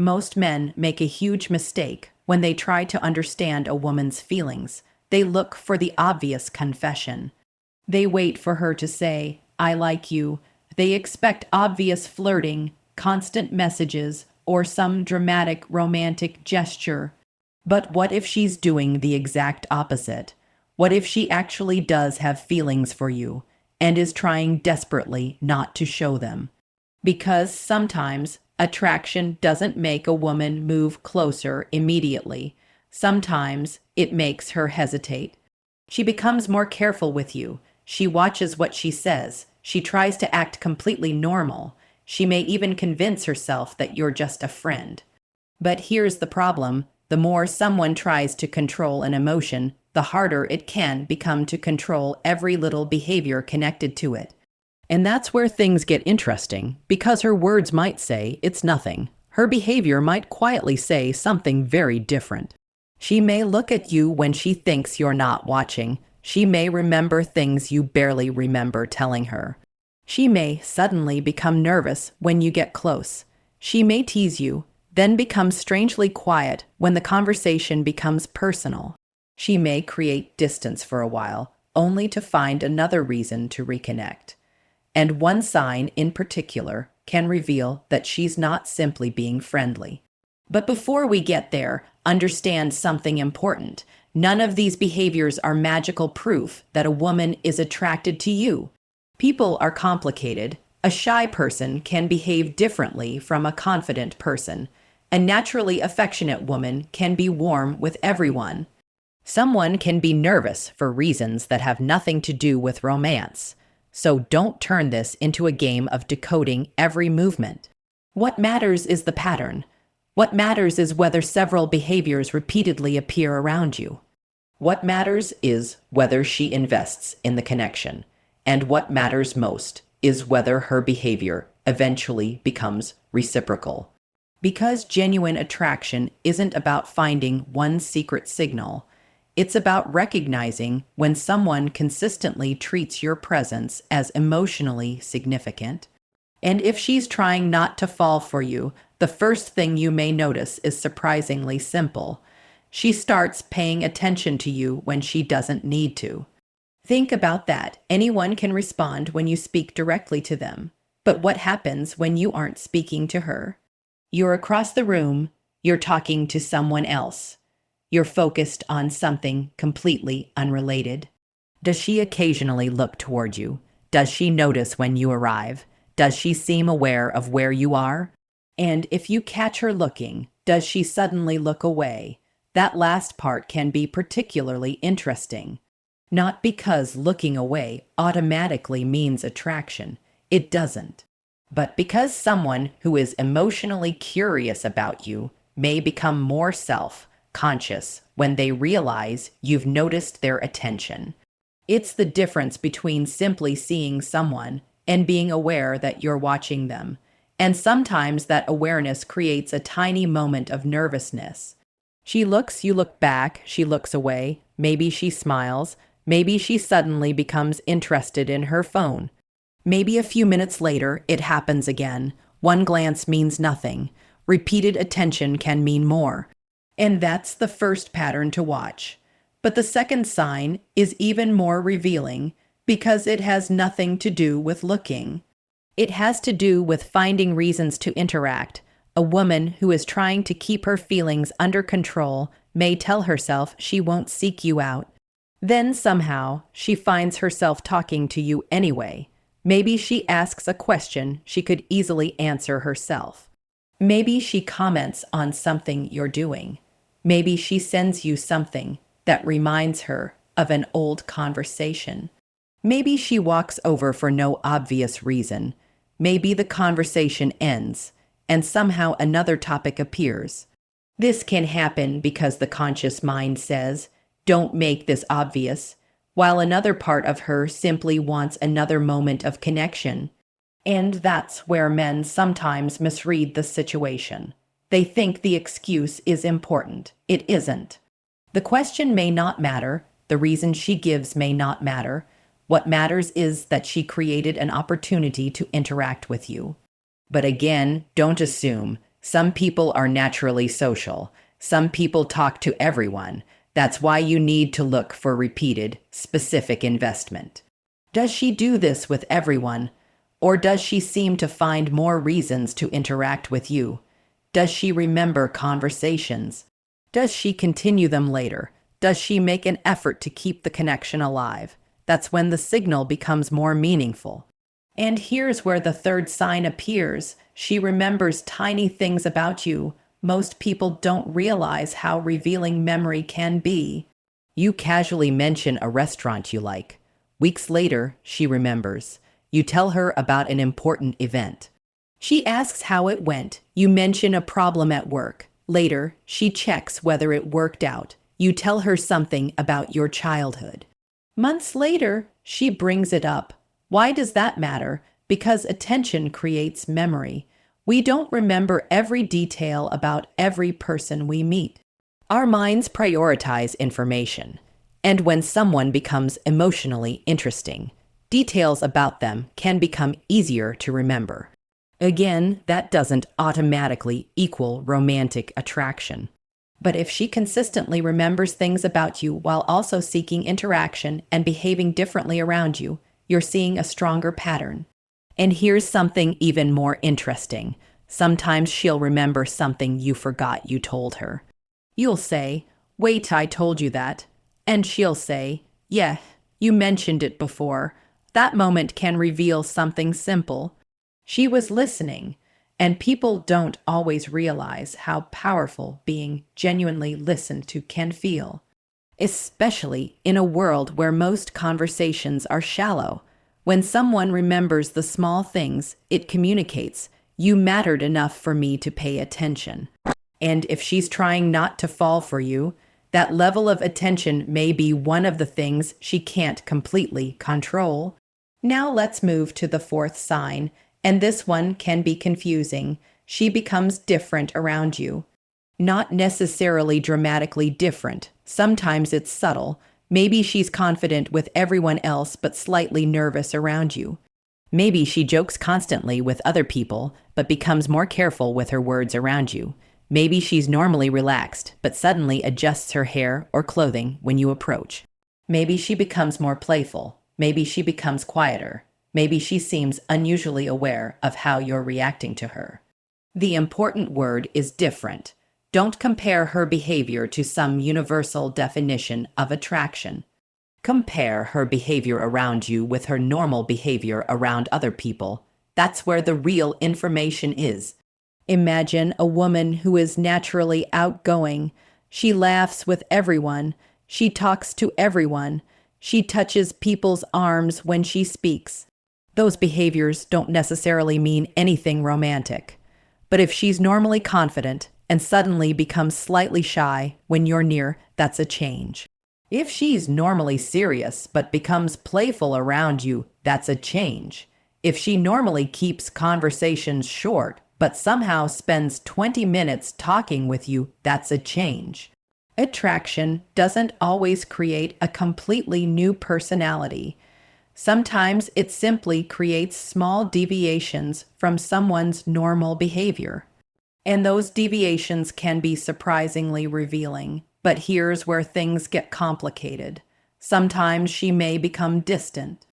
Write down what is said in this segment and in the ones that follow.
Most men make a huge mistake when they try to understand a woman's feelings. They look for the obvious confession. They wait for her to say, "I like you." They expect obvious flirting, constant messages, or some dramatic romantic gesture. But what if she's doing the exact opposite? What if she actually does have feelings for you and is trying desperately not to show them? Because sometimes attraction doesn't make a woman move closer immediately. Sometimes it makes her hesitate. She becomes more careful with you. She watches what she says. She tries to act completely normal. She may even convince herself that you're just a friend. But here's the problem. The more someone tries to control an emotion, the harder it can become to control every little behavior connected to it. And that's where things get interesting, because her words might say it's nothing. Her behavior might quietly say something very different. She may look at you when she thinks you're not watching. She may remember things you barely remember telling her. She may suddenly become nervous when you get close. She may tease you, then become strangely quiet when the conversation becomes personal. She may create distance for a while, only to find another reason to reconnect. And one sign in particular can reveal that she's not simply being friendly. But before we get there, understand something important. None of these behaviors are magical proof that a woman is attracted to you. People are complicated. A shy person can behave differently from a confident person. A naturally affectionate woman can be warm with everyone. Someone can be nervous for reasons that have nothing to do with romance. So don't turn this into a game of decoding every movement. What matters is the pattern. What matters is whether several behaviors repeatedly appear around you. What matters is whether she invests in the connection. And what matters most is whether her behavior eventually becomes reciprocal. Because genuine attraction isn't about finding one secret signal. It's about recognizing when someone consistently treats your presence as emotionally significant. And if she's trying not to fall for you, the first thing you may notice is surprisingly simple. She starts paying attention to you when she doesn't need to. Think about that. Anyone can respond when you speak directly to them. But what happens when you aren't speaking to her? You're across the room, you're talking to someone else. You're focused on something completely unrelated. Does she occasionally look toward you? Does she notice when you arrive? Does she seem aware of where you are? And if you catch her looking, does she suddenly look away? That last part can be particularly interesting. Not because looking away automatically means attraction. It doesn't. But because someone who is emotionally curious about you may become more self-conscious when they realize you've noticed their attention. It's the difference between simply seeing someone and being aware that you're watching them. And sometimes that awareness creates a tiny moment of nervousness. She looks, you look back, she looks away, maybe she smiles, maybe she suddenly becomes interested in her phone. Maybe a few minutes later, it happens again. One glance means nothing. Repeated attention can mean more. And that's the first pattern to watch. But the second sign is even more revealing because it has nothing to do with looking. It has to do with finding reasons to interact. A woman who is trying to keep her feelings under control may tell herself she won't seek you out. Then somehow she finds herself talking to you anyway. Maybe she asks a question she could easily answer herself. Maybe she comments on something you're doing. Maybe she sends you something that reminds her of an old conversation. Maybe she walks over for no obvious reason. Maybe the conversation ends, and somehow another topic appears. This can happen because the conscious mind says, "Don't make this obvious," while another part of her simply wants another moment of connection. And that's where men sometimes misread the situation. They think the excuse is important. It isn't. The question may not matter. The reason she gives may not matter. What matters is that she created an opportunity to interact with you. But again, don't assume. Some people are naturally social. Some people talk to everyone. That's why you need to look for repeated, specific investment. Does she do this with everyone? Or does she seem to find more reasons to interact with you? Does she remember conversations? Does she continue them later? Does she make an effort to keep the connection alive? That's when the signal becomes more meaningful. And here's where the third sign appears. She remembers tiny things about you. Most people don't realize how revealing memory can be. You casually mention a restaurant you like. Weeks later, she remembers. You tell her about an important event. She asks how it went. You mention a problem at work. Later, she checks whether it worked out. You tell her something about your childhood. Months later, she brings it up. Why does that matter? Because attention creates memory. We don't remember every detail about every person we meet. Our minds prioritize information. And when someone becomes emotionally interesting, details about them can become easier to remember. Again, that doesn't automatically equal romantic attraction. But if she consistently remembers things about you while also seeking interaction and behaving differently around you, you're seeing a stronger pattern. And here's something even more interesting. Sometimes she'll remember something you forgot you told her. You'll say, "Wait, I told you that." And she'll say, "Yeah, you mentioned it before." That moment can reveal something simple. She was listening, and people don't always realize how powerful being genuinely listened to can feel, especially in a world where most conversations are shallow. When someone remembers the small things, it communicates, "You mattered enough for me to pay attention." And if she's trying not to fall for you, that level of attention may be one of the things she can't completely control. Now let's move to the fourth sign, and this one can be confusing. She becomes different around you. Not necessarily dramatically different. Sometimes it's subtle. Maybe she's confident with everyone else but slightly nervous around you. Maybe she jokes constantly with other people but becomes more careful with her words around you. Maybe she's normally relaxed but suddenly adjusts her hair or clothing when you approach. Maybe she becomes more playful. Maybe she becomes quieter. Maybe she seems unusually aware of how you're reacting to her. The important word is different. Don't compare her behavior to some universal definition of attraction. Compare her behavior around you with her normal behavior around other people. That's where the real information is. Imagine a woman who is naturally outgoing. She laughs with everyone. She talks to everyone. She touches people's arms when she speaks. Those behaviors don't necessarily mean anything romantic. But if she's normally confident and suddenly becomes slightly shy when you're near, that's a change. If she's normally serious but becomes playful around you, that's a change. If she normally keeps conversations short but somehow spends 20 minutes talking with you, that's a change. Attraction doesn't always create a completely new personality. Sometimes it simply creates small deviations from someone's normal behavior. And those deviations can be surprisingly revealing. But here's where things get complicated. Sometimes she may become distant.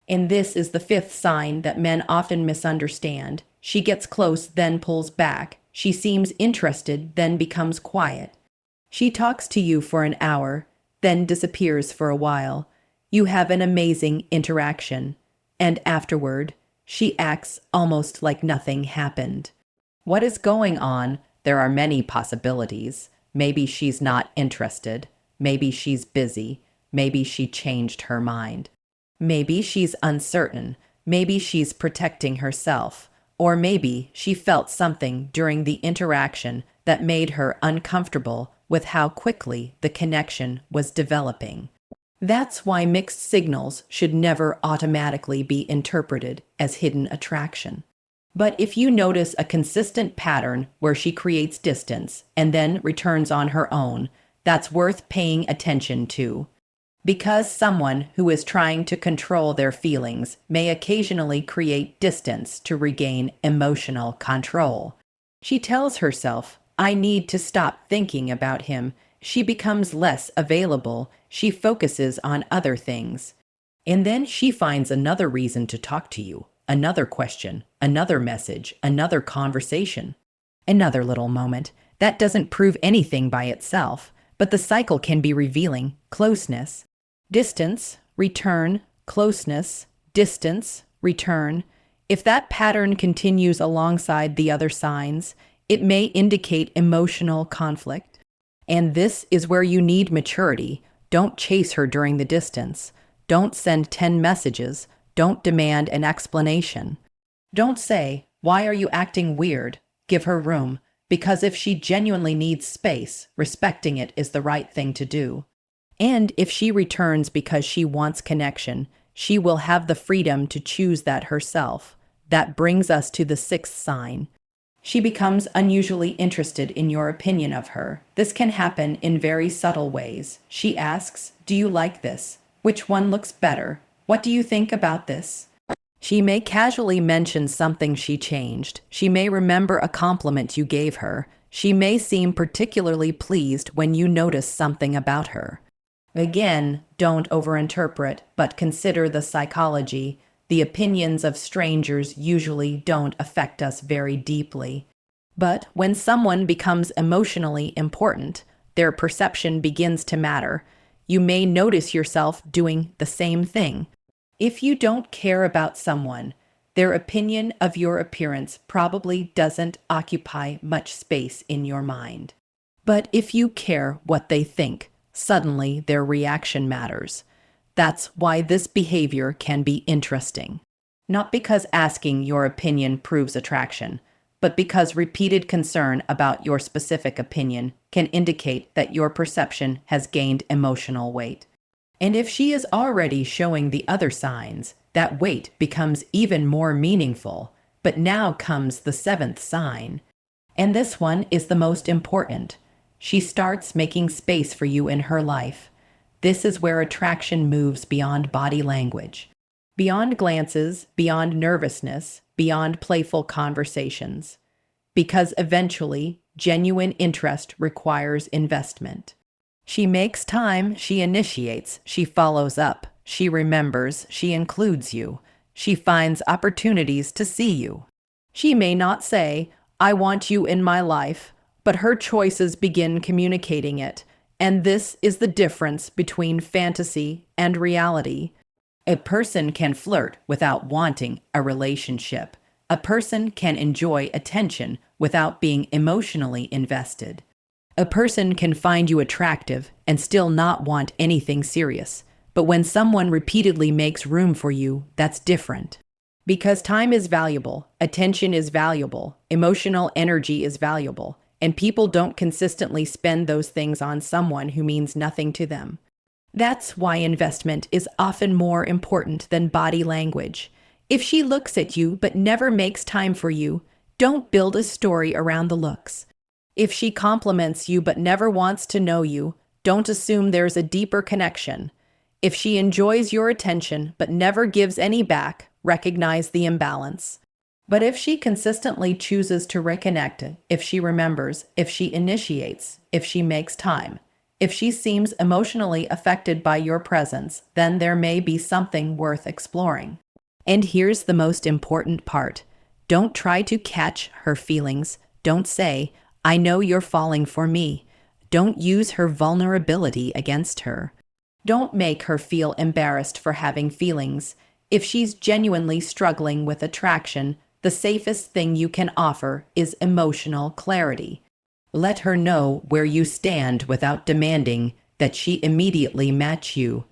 And this is the fifth sign that men often misunderstand. She gets close, then pulls back. She seems interested, then becomes quiet. She talks to you for an hour, then disappears for a while. You have an amazing interaction, and afterward, she acts almost like nothing happened. What is going on? There are many possibilities. Maybe she's not interested. Maybe she's busy. Maybe she changed her mind. Maybe she's uncertain. Maybe she's protecting herself. Or maybe she felt something during the interaction that made her uncomfortable with how quickly the connection was developing. That's why mixed signals should never automatically be interpreted as hidden attraction. But if you notice a consistent pattern where she creates distance and then returns on her own, that's worth paying attention to. Because someone who is trying to control their feelings may occasionally create distance to regain emotional control. She tells herself, I need to stop thinking about him. She becomes less available. She focuses on other things. And then she finds another reason to talk to you, another question, another message, another conversation, another little moment. That doesn't prove anything by itself, but the cycle can be revealing. Closeness, distance, return, closeness, distance, return. If that pattern continues alongside the other signs, it may indicate emotional conflict. And this is where you need maturity. Don't chase her during the distance. Don't send 10 messages. Don't demand an explanation. Don't say, why are you acting weird? Give her room, because if she genuinely needs space, respecting it is the right thing to do. And if she returns because she wants connection, she will have the freedom to choose that herself. That brings us to the sixth sign. She becomes unusually interested in your opinion of her. This can happen in very subtle ways. She asks, do you like this? Which one looks better? What do you think about this? She may casually mention something she changed. She may remember a compliment you gave her. She may seem particularly pleased when you notice something about her. Again, don't overinterpret, but consider the psychology. The opinions of strangers usually don't affect us very deeply. But when someone becomes emotionally important, their perception begins to matter. You may notice yourself doing the same thing. If you don't care about someone, their opinion of your appearance probably doesn't occupy much space in your mind. But if you care what they think, suddenly their reaction matters. That's why this behavior can be interesting. Not because asking your opinion proves attraction, but because repeated concern about your specific opinion can indicate that your perception has gained emotional weight. And if she is already showing the other signs, that weight becomes even more meaningful. But now comes the seventh sign. And this one is the most important. She starts making space for you in her life. This is where attraction moves beyond body language, beyond glances, beyond nervousness, beyond playful conversations. Because eventually, genuine interest requires investment. She makes time, she initiates, she follows up, she remembers, she includes you. She finds opportunities to see you. She may not say, I want you in my life, but her choices begin communicating it. And this is the difference between fantasy and reality. A person can flirt without wanting a relationship. A person can enjoy attention without being emotionally invested. A person can find you attractive and still not want anything serious. But when someone repeatedly makes room for you, that's different. Because time is valuable, attention is valuable, emotional energy is valuable. And people don't consistently spend those things on someone who means nothing to them. That's why investment is often more important than body language. If she looks at you but never makes time for you, don't build a story around the looks. If she compliments you but never wants to know you, don't assume there's a deeper connection. If she enjoys your attention but never gives any back, recognize the imbalance. But if she consistently chooses to reconnect, if she remembers, if she initiates, if she makes time, if she seems emotionally affected by your presence, then there may be something worth exploring. And here's the most important part. Don't try to catch her feelings. Don't say, I know you're falling for me. Don't use her vulnerability against her. Don't make her feel embarrassed for having feelings. If she's genuinely struggling with attraction, the safest thing you can offer is emotional clarity. Let her know where you stand without demanding that she immediately match you.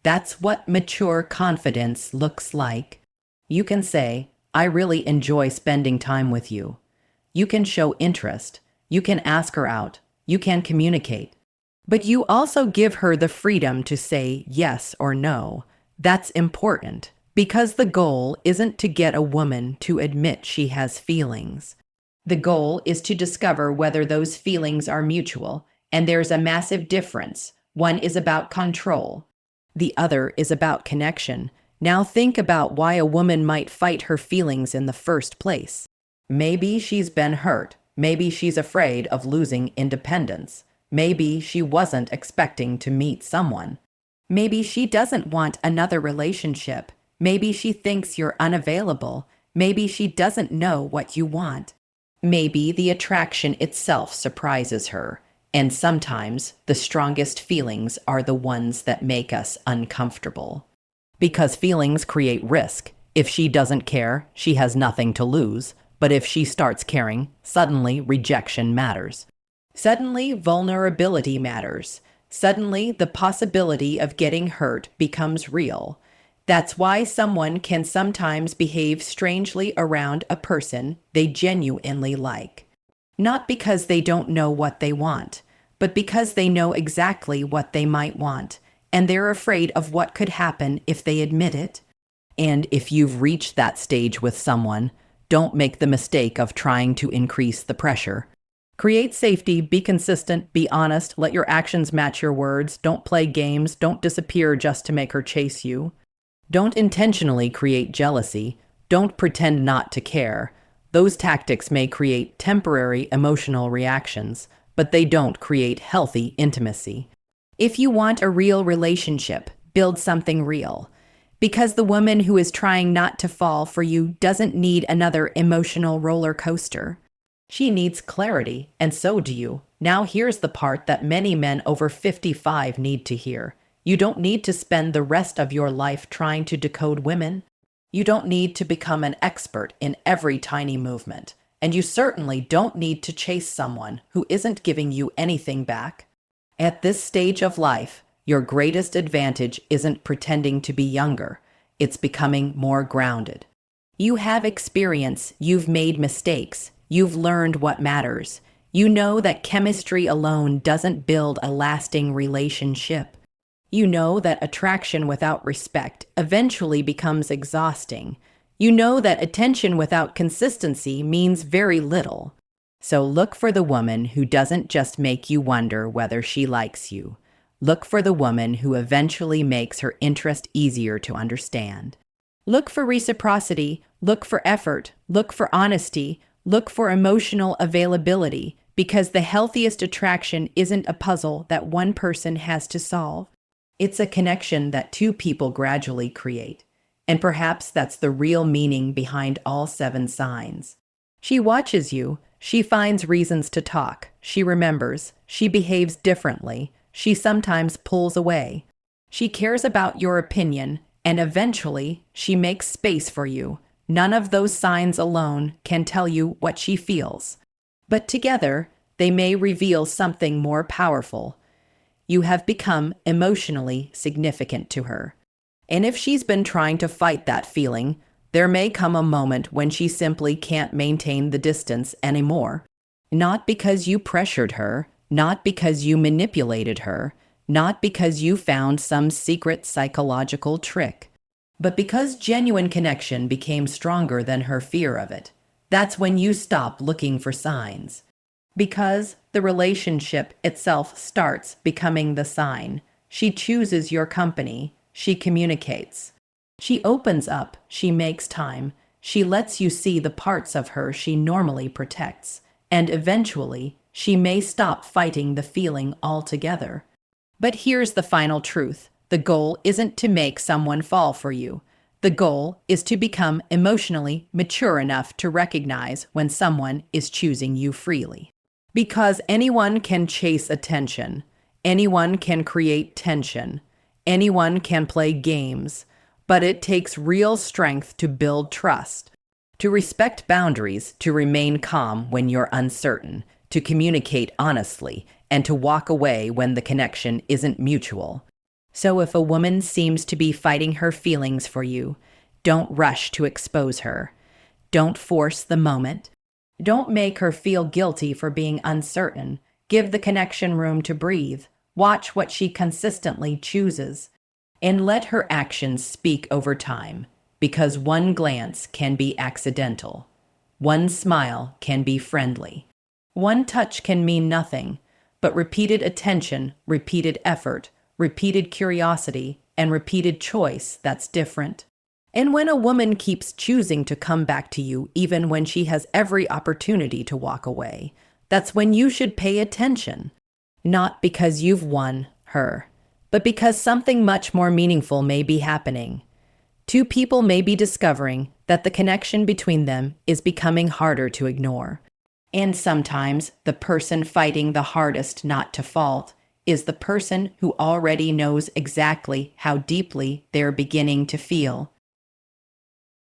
That's what mature confidence looks like. You can say, I really enjoy spending time with you. You can show interest. You can ask her out. You can communicate. But you also give her the freedom to say yes or no. That's important. Because the goal isn't to get a woman to admit she has feelings. The goal is to discover whether those feelings are mutual, and there's a massive difference. One is about control. The other is about connection. Now think about why a woman might fight her feelings in the first place. Maybe she's been hurt. Maybe she's afraid of losing independence. Maybe she wasn't expecting to meet someone. Maybe she doesn't want another relationship. Maybe she thinks you're unavailable. Maybe she doesn't know what you want. Maybe the attraction itself surprises her. And sometimes the strongest feelings are the ones that make us uncomfortable. Because feelings create risk. If she doesn't care, she has nothing to lose. But if she starts caring, suddenly rejection matters. Suddenly vulnerability matters. Suddenly the possibility of getting hurt becomes real. That's why someone can sometimes behave strangely around a person they genuinely like. Not because they don't know what they want, but because they know exactly what they might want, and they're afraid of what could happen if they admit it. And if you've reached that stage with someone, don't make the mistake of trying to increase the pressure. Create safety, be consistent, be honest, let your actions match your words, don't play games, don't disappear just to make her chase you. Don't intentionally create jealousy, don't pretend not to care. Those tactics may create temporary emotional reactions, but they don't create healthy intimacy. If you want a real relationship, build something real. Because the woman who is trying not to fall for you doesn't need another emotional roller coaster. She needs clarity, and so do you. Now here's the part that many men over 55 need to hear. You don't need to spend the rest of your life trying to decode women. You don't need to become an expert in every tiny movement. And you certainly don't need to chase someone who isn't giving you anything back. At this stage of life, your greatest advantage isn't pretending to be younger. It's becoming more grounded. You have experience, you've made mistakes, you've learned what matters. You know that chemistry alone doesn't build a lasting relationship. You know that attraction without respect eventually becomes exhausting. You know that attention without consistency means very little. So look for the woman who doesn't just make you wonder whether she likes you. Look for the woman who eventually makes her interest easier to understand. Look for reciprocity, look for effort, look for honesty, look for emotional availability, because the healthiest attraction isn't a puzzle that one person has to solve. It's a connection that two people gradually create. And perhaps that's the real meaning behind all 7 signs. She watches you, she finds reasons to talk, she remembers, she behaves differently, she sometimes pulls away. She cares about your opinion, and eventually she makes space for you. None of those signs alone can tell you what she feels. But together, they may reveal something more powerful. You have become emotionally significant to her. And if she's been trying to fight that feeling, there may come a moment when she simply can't maintain the distance anymore. Not because you pressured her, not because you manipulated her, not because you found some secret psychological trick, but because genuine connection became stronger than her fear of it. That's when you stop looking for signs. Because the relationship itself starts becoming the sign. She chooses your company. She communicates. She opens up. She makes time. She lets you see the parts of her she normally protects. And eventually, she may stop fighting the feeling altogether. But here's the final truth. The goal isn't to make someone fall for you. The goal is to become emotionally mature enough to recognize when someone is choosing you freely. Because anyone can chase attention, anyone can create tension, anyone can play games, but it takes real strength to build trust, to respect boundaries, to remain calm when you're uncertain, to communicate honestly, and to walk away when the connection isn't mutual. So if a woman seems to be fighting her feelings for you, don't rush to expose her. Don't force the moment. Don't make her feel guilty for being uncertain. Give the connection room to breathe. Watch what she consistently chooses. And let her actions speak over time, because one glance can be accidental. One smile can be friendly. One touch can mean nothing, but repeated attention, repeated effort, repeated curiosity, and repeated choice, that's different. And when a woman keeps choosing to come back to you even when she has every opportunity to walk away, that's when you should pay attention. Not because you've won her, but because something much more meaningful may be happening. Two people may be discovering that the connection between them is becoming harder to ignore. And sometimes the person fighting the hardest not to fault is the person who already knows exactly how deeply they're beginning to feel.